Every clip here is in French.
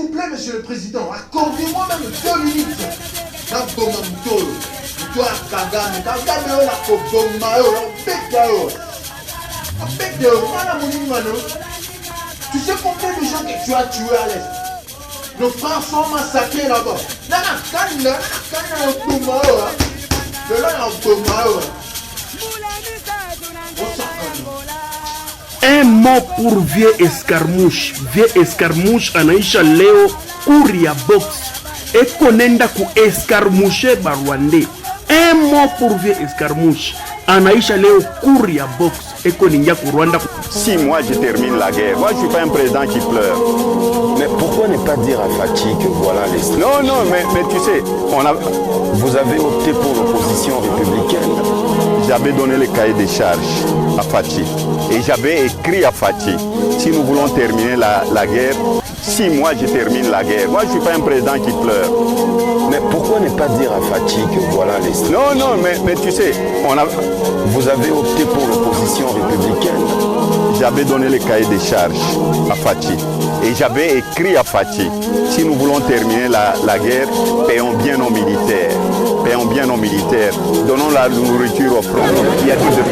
vous plaît, monsieur le président, accordez-moi même 2 minutes. Tu sais combien de gens que tu as tués à l'Est? Nos frères sont massacrés là-bas. Un mot pour vieux escarmouche. Vieux escarmouche anaisha leo kuria box. E konenda ku escarmouche barwande. Un mot pour vieux escarmouche. Anaisha leo kuria box. E koninja ku Rwanda. Si moi je termine la guerre, moi je suis pas un président qui pleure. Mais pourquoi ne pas dire à Fathi que voilà les... Non, mais tu sais, vous avez opté pour l'opposition républicaine. J'avais donné le cahier des charges à Fathi. Et j'avais écrit à Fathi, si nous voulons terminer la guerre, si moi je termine la guerre, moi je ne suis pas un président qui pleure. Mais pourquoi ne pas dire à Fathi que voilà les... Non, mais tu sais, vous avez opté pour l'opposition républicaine. J'avais donné le cahier des charges à Fathi. Et j'avais écrit à Fathi, si nous voulons terminer la guerre, payons bien nos militaires. Payons bien nos militaires. Donnons la nourriture au front. Il y a tout de...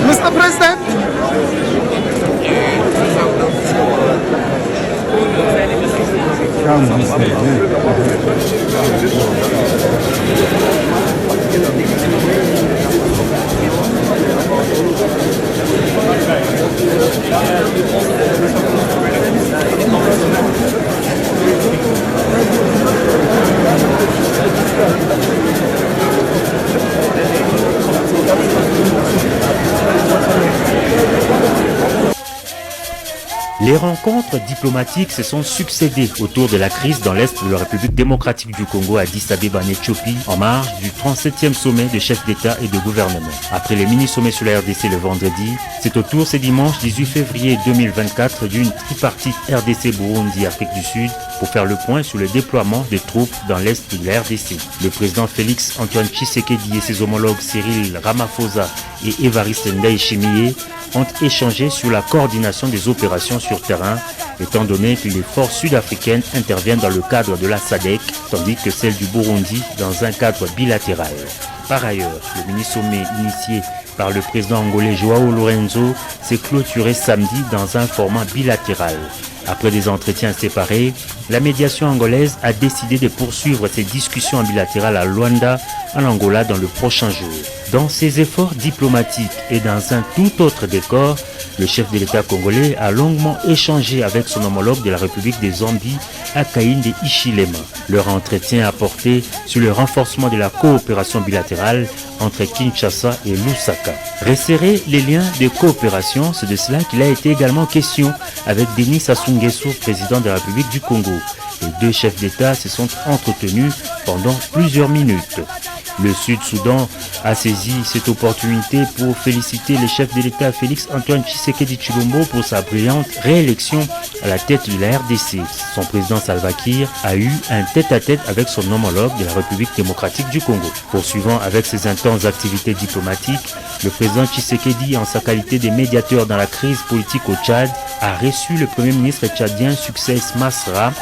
Mr. President. Les rencontres diplomatiques se sont succédées autour de la crise dans l'Est de la République démocratique du Congo à Addis Abeba en Éthiopie en marge du 37e sommet de chefs d'État et de gouvernement. Après les mini-sommets sur la RDC le vendredi, c'est au tour ce dimanche 18 février 2024 d'une tripartite RDC-Burundi-Afrique du Sud pour faire le point sur le déploiement des troupes dans l'Est de la RDC. Le président Félix Antoine Tshisekedi et ses homologues Cyril Ramaphosa et Évariste Ndayishimiye ont échangé sur la coordination des opérations sur terrain, étant donné que les forces sud-africaines interviennent dans le cadre de la SADC, tandis que celles du Burundi dans un cadre bilatéral. Par ailleurs, le mini-sommet initié par le président angolais Joao Lourenço s'est clôturé samedi dans un format bilatéral. Après des entretiens séparés, la médiation angolaise a décidé de poursuivre ses discussions bilatérales à Luanda, en Angola, dans le prochain jour. Dans ses efforts diplomatiques et dans un tout autre décor, le chef de l'État congolais a longuement échangé avec son homologue de la République des Zambie, Hakainde Hichilema. Leur entretien a porté sur le renforcement de la coopération bilatérale entre Kinshasa et Lusaka. Resserrer les liens de coopération, c'est de cela qu'il a été également question avec Denis Sassou Nguesso, président de la République du Congo. Les deux chefs d'État se sont entretenus pendant plusieurs minutes. Le Sud-Soudan a saisi cette opportunité pour féliciter le chef de l'État Félix Antoine Tshisekedi Tshilombo pour sa brillante réélection à la tête de la RDC. Son président Salva Kiir a eu un tête-à-tête avec son homologue de la République démocratique du Congo. Poursuivant avec ses intenses activités diplomatiques, le président Tshisekedi, en sa qualité de médiateur dans la crise politique au Tchad, a reçu le premier ministre tchadien Succès Masra.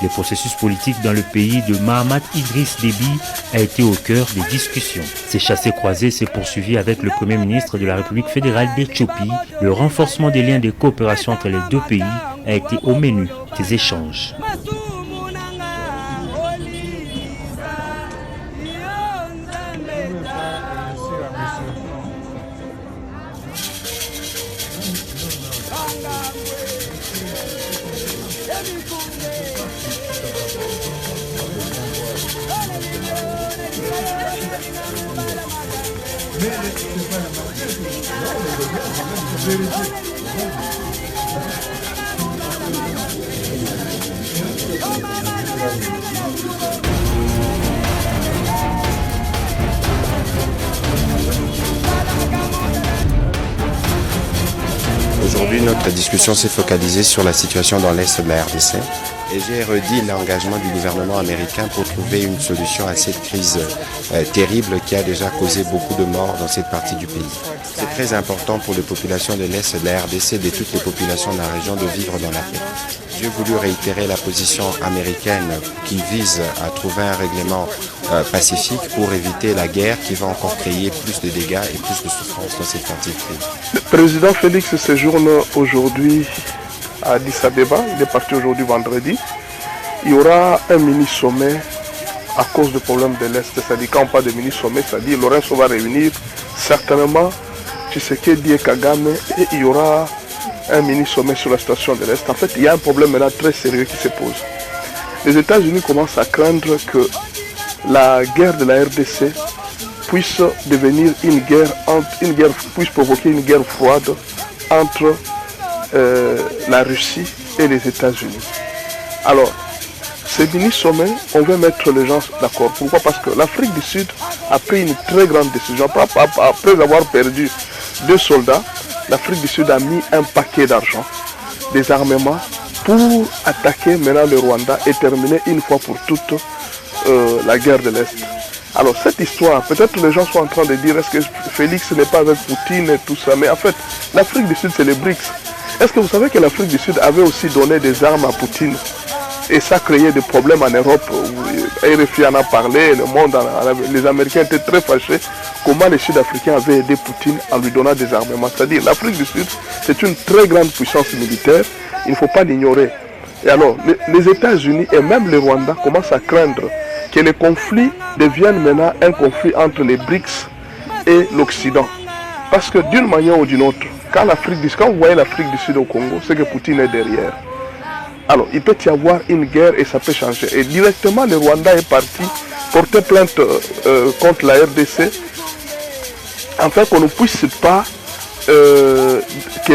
Le processus politique dans le pays de Mahamat Idriss Déby a été au cœur des discussions. Ces chassés-croisés s'est poursuivi avec le Premier ministre de la République fédérale d'Éthiopie. Le renforcement des liens de coopération entre les deux pays a été au menu des échanges. Mais c'est pas la Aujourd'hui, notre discussion s'est focalisée sur la situation dans l'Est de la RDC et j'ai redit l'engagement du gouvernement américain pour trouver une solution à cette crise terrible qui a déjà causé beaucoup de morts dans cette partie du pays. C'est très important pour les populations de l'Est de la RDC et de toutes les populations de la région de vivre dans la paix. J'ai voulu réitérer la position américaine qui vise à trouver un règlement pacifique pour éviter la guerre qui va encore créer plus de dégâts et plus de souffrances dans cette partie du pays. Le président Félix séjourne aujourd'hui à Addis Abeba. Il est parti aujourd'hui vendredi. Il y aura un mini-sommet à cause du problème de l'Est. C'est-à-dire quand on parle de mini-sommet, c'est-à-dire Lorenzo va réunir certainement Tshisekedi et Kagame et il y aura un mini-sommet sur la situation de l'Est. En fait, il y a un problème maintenant très sérieux qui se pose. Les États-Unis commencent à craindre que la guerre de la RDC puisse devenir puisse provoquer une guerre froide entre la Russie et les États-Unis. Alors, ces mini-sommets, on veut mettre les gens d'accord. Pourquoi? Parce que l'Afrique du Sud a pris une très grande décision. Après avoir perdu 2 soldats, l'Afrique du Sud a mis un paquet d'argent, des armements, pour attaquer maintenant le Rwanda et terminer une fois pour toutes la guerre de l'Est. Alors cette histoire, peut-être les gens sont en train de dire est-ce que Félix n'est pas avec Poutine et tout ça, mais en fait l'Afrique du Sud c'est les BRICS. Est-ce que vous savez que l'Afrique du Sud avait aussi donné des armes à Poutine et ça créait des problèmes en Europe? RFI en a parlé, le monde, les Américains étaient très fâchés comment les Sud-Africains avaient aidé Poutine en lui donnant des armements. C'est-à-dire l'Afrique du Sud c'est une très grande puissance militaire, il ne faut pas l'ignorer. Et alors les États-Unis et même le Rwanda commencent à craindre que les conflits deviennent maintenant un conflit entre les BRICS et l'Occident. Parce que d'une manière ou d'une autre, quand vous voyez l'Afrique du Sud au Congo, c'est que Poutine est derrière. Alors il peut y avoir une guerre et ça peut changer. Et directement le Rwanda est parti porter plainte contre la RDC, afin qu'on ne puisse pas, que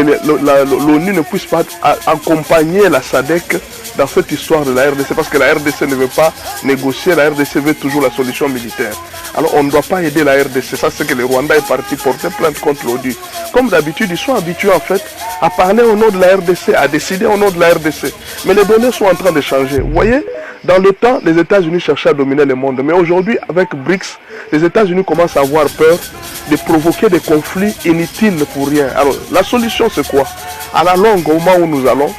l'ONU ne puisse pas accompagner la SADC dans cette histoire de la RDC, parce que la RDC ne veut pas négocier, la RDC veut toujours la solution militaire. Alors on ne doit pas aider la RDC, ça c'est que le Rwanda est parti porter plainte contre l'ONU. Comme d'habitude, ils sont habitués en fait à parler au nom de la RDC, à décider au nom de la RDC. Mais les données sont en train de changer. Vous voyez, dans le temps, les États-Unis cherchaient à dominer le monde. Mais aujourd'hui, avec BRICS, les États-Unis commencent à avoir peur de provoquer des conflits inutiles pour rien. Alors la solution c'est quoi? À la longue, au moment où nous allons,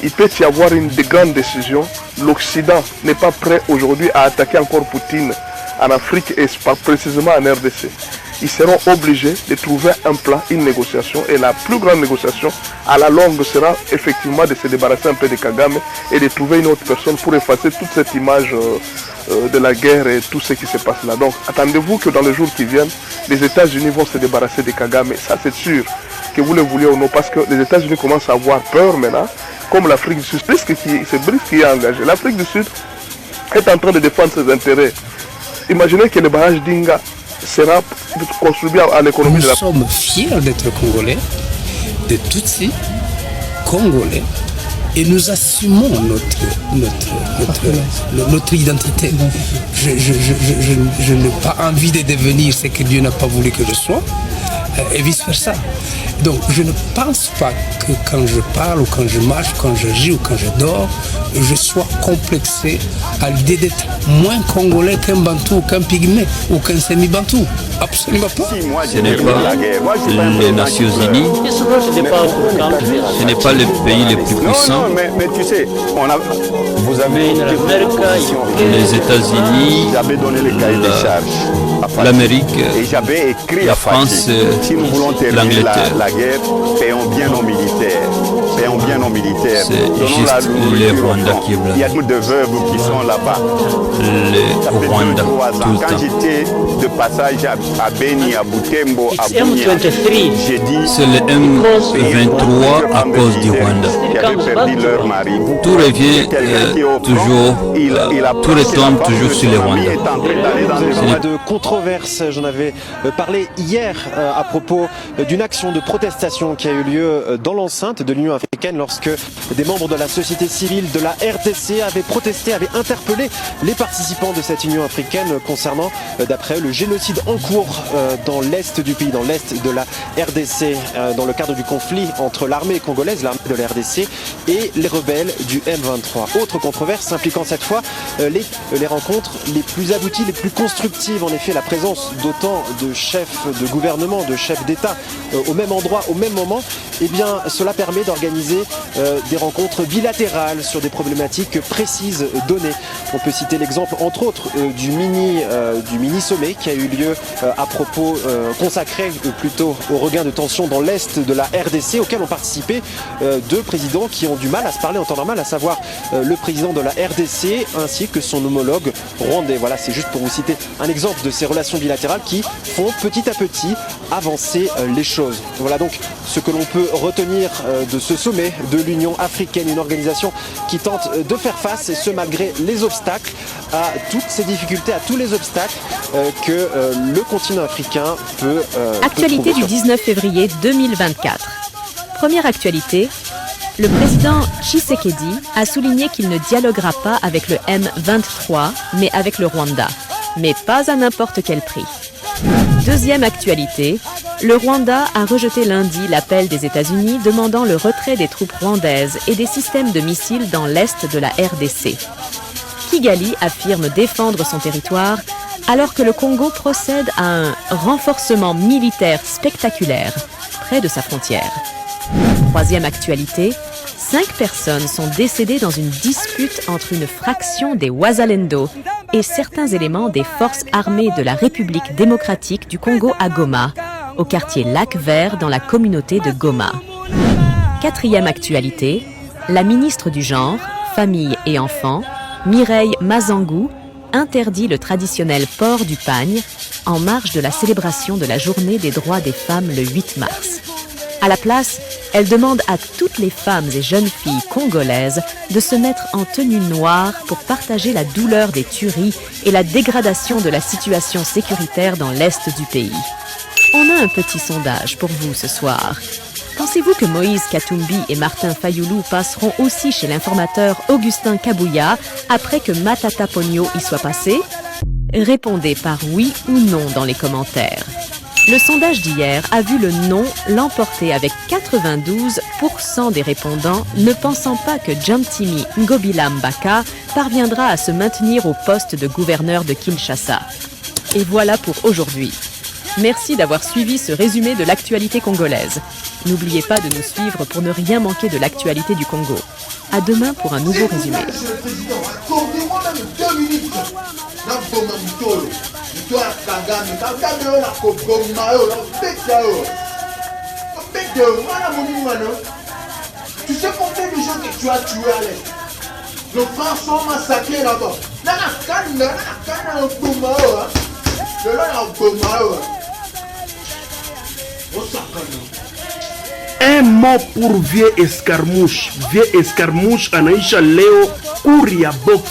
il peut y avoir une grande décision. L'Occident n'est pas prêt aujourd'hui à attaquer encore Poutine en Afrique et précisément en RDC. Ils seront obligés de trouver un plan, une négociation. Et la plus grande négociation, à la longue, sera effectivement de se débarrasser un peu de Kagame et de trouver une autre personne pour effacer toute cette image de la guerre et tout ce qui se passe là. Donc, attendez-vous que dans les jours qui viennent, les États-Unis vont se débarrasser de Kagame. Ça, c'est sûr, que vous le vouliez ou non, parce que les États-Unis commencent à avoir peur maintenant, comme l'Afrique du Sud. C'est BRICS qui est engagé. L'Afrique du Sud est en train de défendre ses intérêts. Imaginez que le barrage d'Inga sera construit à l'économie de la... Nous sommes fiers d'être Congolais, de Tutsis, Congolais, et nous assumons notre identité. Je n'ai pas envie de devenir ce que Dieu n'a pas voulu que je sois, et vice-versa. Donc je ne pense pas que quand je parle, ou quand je marche, quand j'agis, ou quand je dors, je sois complexé à l'idée d'être moins congolais qu'un bantou, qu'un pygmée, ou qu'un semi-bantou. Absolument pas. Ce n'est pas les Nations Unies, ce n'est pas le pays le plus puissant. Mais tu sais, vous avez les États-Unis, l'Amérique, la France, si nous voulons terminer la guerre, payons bien nos militaires. Payons bien nos militaires. C'est Donnons la juste les nourriture aux Rwandais gens. qui veulent. Il y a beaucoup de veuves qui sont là-bas. Ça fait Rwanda, 2-3 tout ans. le Quand temps. j'étais de passage à Beni, à Butembo, à It's Bunia, M23. j'ai dit C'est le M23 à cause du Rwanda. qui avaient perdu leur mari. Tout revient toujours, tout retombe toujours sur les Rwandais. Pas de controverse, j'en avais parlé hier à propos d'une action de protestation qui a eu lieu dans l'enceinte de l'Union africaine lorsque des membres de la société civile de la RDC avaient protesté, avaient interpellé les participants de cette Union africaine concernant, d'après le génocide en cours dans l'est du pays, dans l'est de la RDC, dans le cadre du conflit entre l'armée congolaise, l'armée de la RDC et les rebelles du M23. Autre controverse impliquant cette fois les rencontres les plus abouties, les plus constructives. En effet, la présence d'autant de chefs de gouvernement, de chefs d'État au même endroit, au même moment, eh bien, cela permet d'organiser des rencontres bilatérales sur des problématiques précises données. On peut citer l'exemple, entre autres, du mini sommet qui a eu lieu à propos consacré plutôt au regain de tension dans l'est de la RDC, auquel ont participé deux présidents qui ont du mal à se parler en temps normal, à savoir le président de la RDC ainsi que son homologue rwandais. Voilà, c'est juste pour vous citer un exemple de ces relations bilatérales qui font petit à petit avancer les choses. Voilà donc ce que l'on peut retenir de ce sommet de l'Union africaine, une organisation qui tente de faire face, et ce malgré les obstacles, à toutes ces difficultés, à tous les obstacles que le continent africain peut Actualité du 19 février 2024. Première actualité, le président Tshisekedi a souligné qu'il ne dialoguera pas avec le M23, mais avec le Rwanda. Mais pas à n'importe quel prix. Deuxième actualité, le Rwanda a rejeté lundi l'appel des États-Unis demandant le retrait des troupes rwandaises et des systèmes de missiles dans l'est de la RDC. Kigali affirme défendre son territoire alors que le Congo procède à un renforcement militaire spectaculaire près de sa frontière. Troisième actualité, 5 personnes sont décédées dans une dispute entre une fraction des Wazalendo et certains éléments des forces armées de la République démocratique du Congo à Goma, au quartier Lac-Vert dans la communauté de Goma. Quatrième actualité, la ministre du Genre, Famille et Enfants, Mireille Mazangou, interdit le traditionnel port du pagne en marge de la célébration de la Journée des droits des femmes le 8 mars. À la place, elle demande à toutes les femmes et jeunes filles congolaises de se mettre en tenue noire pour partager la douleur des tueries et la dégradation de la situation sécuritaire dans l'est du pays. On a un petit sondage pour vous ce soir. Pensez-vous que Moïse Katumbi et Martin Fayoulou passeront aussi chez l'informateur Augustin Kabouya après que Matata Pogno y soit passé? Répondez par oui ou non dans les commentaires. Le sondage d'hier a vu le non l'emporter avec 92% des répondants ne pensant pas que Jamtimi Ngobila Mbaka parviendra à se maintenir au poste de gouverneur de Kinshasa. Et voilà pour aujourd'hui. Merci d'avoir suivi ce résumé de l'actualité congolaise. N'oubliez pas de nous suivre pour ne rien manquer de l'actualité du Congo. À demain pour un nouveau résumé. Monsieur le Président, accordez-moi même 2 minutes. Nabonga Mutolo. Mutolo Kagame. Kagame na koboma yo, na beta yo. Beta yo, wana monimano. Tu sais combien de gens que tu as tués à l'Est? Nos frères sont massacrés là-bas. Nana kana oboma yo. Le là na oboma yo. Osakano. Un mot pour vieux escarmouche. Vieux escarmouche anaisha leo kuria box.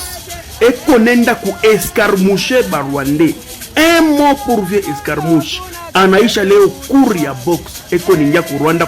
Ekonenda ku escarmouche barwande. Un mot pour vieux escarmouche anaisha leo kuria box. Ekoninja ku Rwanda.